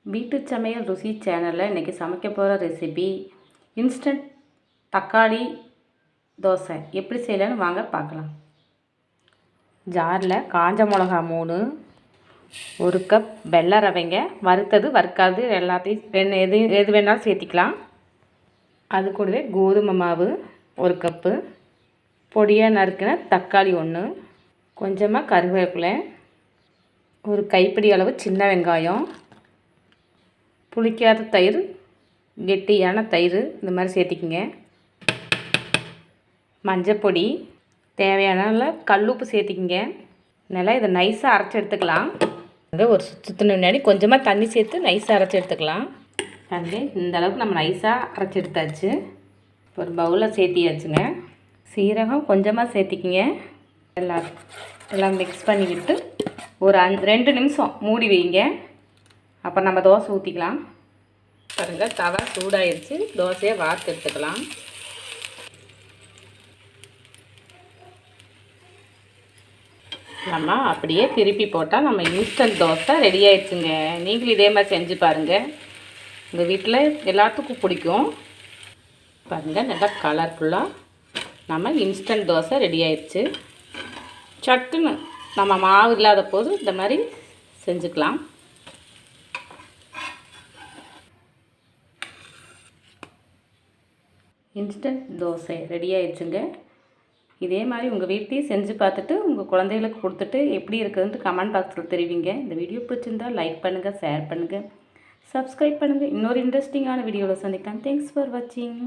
வீட்டு சமையல் ருசி சேனலில் இன்றைக்கி சமைக்க போகிற ரெசிபி இன்ஸ்டன்ட் தக்காளி தோசை எப்படி செய்யலான்னு வாங்க பார்க்கலாம். ஜாரில் காஞ்ச மிளகா 3, 1 கப் வெள்ளை ரவைங்க, வறுத்தது வறுக்காது எல்லாத்தையும் எது வேணாலும் சேர்த்திக்கலாம். அது கூடவே கோதுமை மாவு 1 கப்பு, பொடியாக நறுக்கின தக்காளி 1, கொஞ்சமாக கருவேப்பிலை, ஒரு கைப்பிடி அளவு சின்ன வெங்காயம், புளிக்காத தயிர், கெட்டியான தயிர் இந்த மாதிரி சேர்த்திக்கிங்க. மஞ்சப்பொடி, தேவையான கல்லுப்பு சேர்த்திக்கிங்க. நல்லா இதை நைஸாக அரைச்சி எடுத்துக்கலாம். ஒரு சுற்றின முன்னாடி கொஞ்சமாக தண்ணி சேர்த்து நைஸாக அரைச்சி எடுத்துக்கலாம். பாருங்க, இந்த அளவுக்கு நம்ம நைஸாக அரைச்சி எடுத்தாச்சு. ஒரு பவுலில் சேர்த்தியாச்சுங்க. சீரகம் கொஞ்சமாக சேர்த்திக்கிங்க. எல்லாம் மிக்ஸ் பண்ணிக்கிட்டு ஒரு 2 நிமிஷம் மூடி வைங்க. அப்போ நம்ம தோசை ஊற்றிக்கலாம். பாருங்கள், தவா சூடாகிடுச்சு. தோசையை வார்த்து எடுத்துக்கலாம். நம்ம அப்படியே திருப்பி போட்டால் நம்ம இன்ஸ்டன்ட் தோசை ரெடி ஆயிடுச்சுங்க. நீங்களும் இதே மாதிரி செஞ்சு பாருங்கள். உங்கள் வீட்டில் எல்லாத்துக்கும் பிடிக்கும். பாருங்கள், நல்லா கலர்ஃபுல்லாக நம்ம இன்ஸ்டன்ட் தோசை ரெடி ஆயிடுச்சு. சட்டுன்னு நம்ம மாவு இல்லாத போது இந்த மாதிரி செஞ்சுக்கலாம். இன்ஸ்டன்ட் தோசை ரெடி ஆயிடுச்சுங்க. இதே மாதிரி உங்கள் வீட்டையும் செஞ்சு பார்த்துட்டு உங்கள் குழந்தைகளுக்கு கொடுத்துட்டு எப்படி இருக்குதுன்ட்டு கமெண்ட் பாக்ஸில் தெரிவிங்க. இந்த வீடியோ பிடிச்சிருந்தால் லைக் பண்ணுங்கள், ஷேர் பண்ணுங்கள், சப்ஸ்கிரைப் பண்ணுங்கள். இன்னொரு இன்ட்ரெஸ்டிங்கான வீடியோவில் சந்திக்கலாம். தேங்க்ஸ் ஃபார் வாட்சிங்.